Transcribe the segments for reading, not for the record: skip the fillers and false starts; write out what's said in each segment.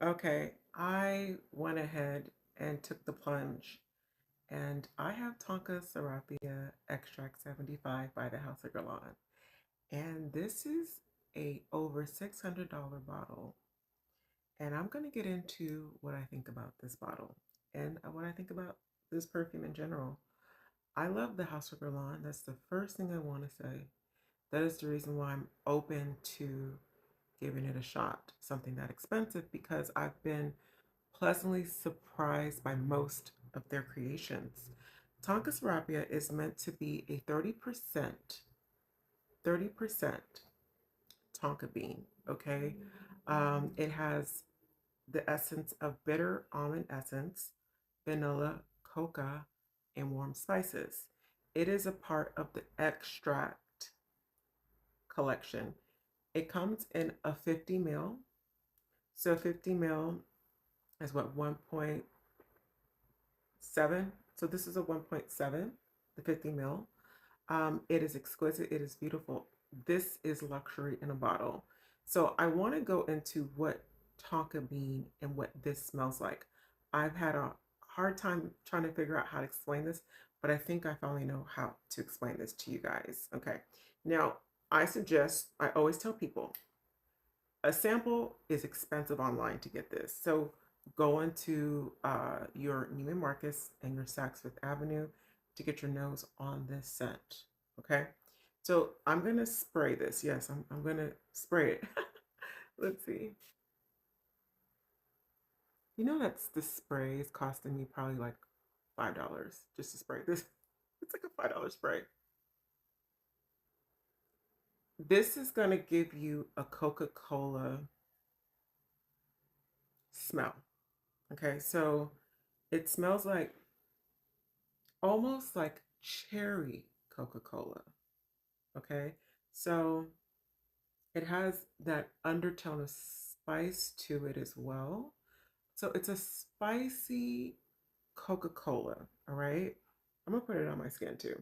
Okay, I went ahead and took the plunge, and I have Tonka Sarrapia Extract 75 by the House of Guerlain. And this is a over $600 bottle. And I'm going to get into what I think about this bottle and what I think about this perfume in general. I love the House of Guerlain. That's the first thing I want to say. That is the reason why I'm open to giving it a shot, something that expensive, because I've been pleasantly surprised by most of their creations. Tonka Sarrapia is meant to be a 30% tonka bean, okay? It has the essence of bitter almond essence, vanilla, coca, and warm spices. It is a part of the extract collection. It comes in a 50 mil. So 50 mil is what, 1.7? So this is a 1.7, the 50 mil. It is exquisite. It is beautiful. This is luxury in a bottle. So I want to go into what tonka bean and what this smells like. I've had a hard time trying to figure out how to explain this, but I think I finally know how to explain this to you guys. Okay. Now, I always tell people a sample is expensive online to get this. So go into your Neiman Marcus and your Saks Fifth Avenue to get your nose on this scent. Okay. So I'm going to spray this. Yes, I'm going to spray it. Let's see. You know, that's the spray is costing me probably like $5 just to spray this. It's like a $5 spray. This is going to give you a Coca-Cola smell. Okay. So it smells like almost like cherry Coca-Cola. Okay. So it has that undertone of spice to it as well. So it's a spicy Coca-Cola. All right. I'm going to put it on my skin too.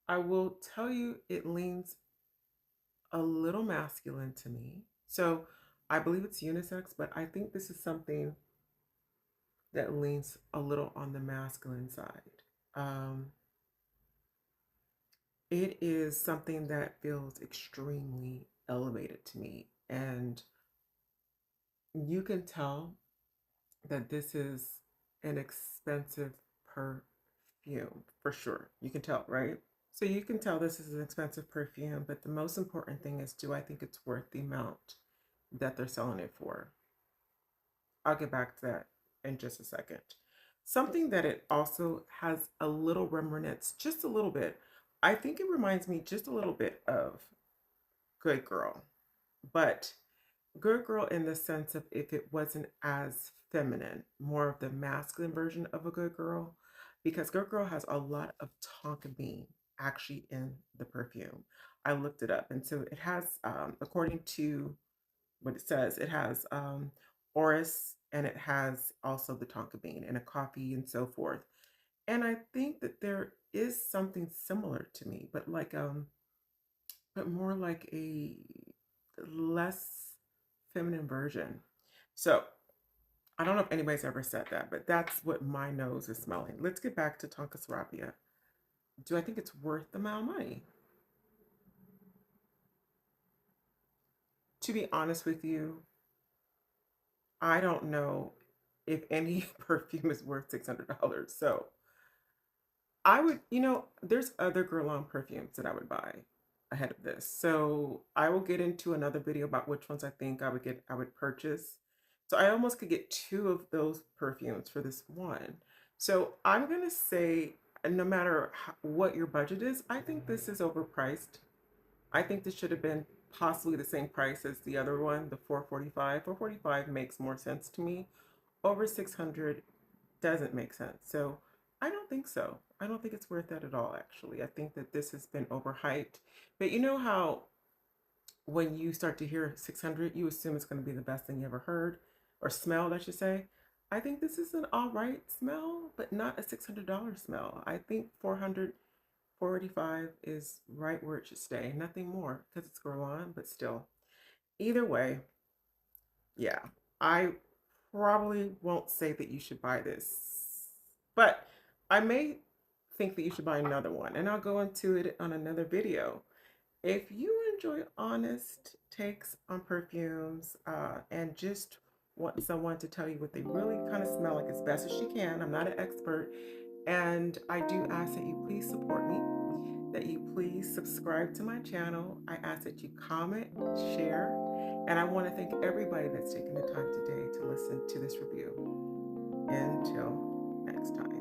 I will tell you it leans a little masculine to me. So I believe it's unisex, but I think this is something that leans a little on the masculine side. Um, it is something that feels extremely elevated to me. And you can tell that this is an expensive perfume for sure. You can tell, right? So you can tell this is an expensive perfume, but the most important thing is, do I think it's worth the amount that they're selling it for? I'll get back to that in just a second. Something that it also has a little remnants, just a little bit. I think it reminds me just a little bit of Good Girl, but Good Girl in the sense of if it wasn't as feminine, more of the masculine version of a Good Girl, because Good Girl has a lot of tonka bean actually in the perfume. I looked it up, and so it has, according to what it says, it has orris and it has also the tonka bean and a coffee and so forth. And I think that there is something similar to me, but more like a less feminine version. So I don't know if anybody's ever said that, but that's what my nose is smelling. Let's get back to Tonka Sarrapia. Do I think it's worth the amount of money? To be honest with you, I don't know if any perfume is worth $600. So I would, there's other Guerlain perfumes that I would buy ahead of this. So I will get into another video about which ones I think I would purchase. So I almost could get two of those perfumes for this one. So I'm going to say, no matter what your budget is, I think this is overpriced. I think this should have been possibly the same price as the other one, the 445. 445 makes more sense to me. Over 600 doesn't make sense. So I don't think so. I don't think it's worth that at all, actually. I think that this has been overhyped. But you know how when you start to hear 600, you assume it's going to be the best thing you ever heard or smelled, I should say. I think this is an all right smell, but not a $600 smell. I think 400, 485 is right where it should stay. Nothing more because it's Guerlain, but still. Either way, yeah, I probably won't say that you should buy this, but I may think that you should buy another one, and I'll go into it on another video. If you enjoy honest takes on perfumes and just want someone to tell you what they really kind of smell like as best as she can, I'm not an expert, and I do ask that you please support me, that you please subscribe to my channel. I ask that you comment, share, and I want to thank everybody that's taken the time today to listen to this review. Until next time.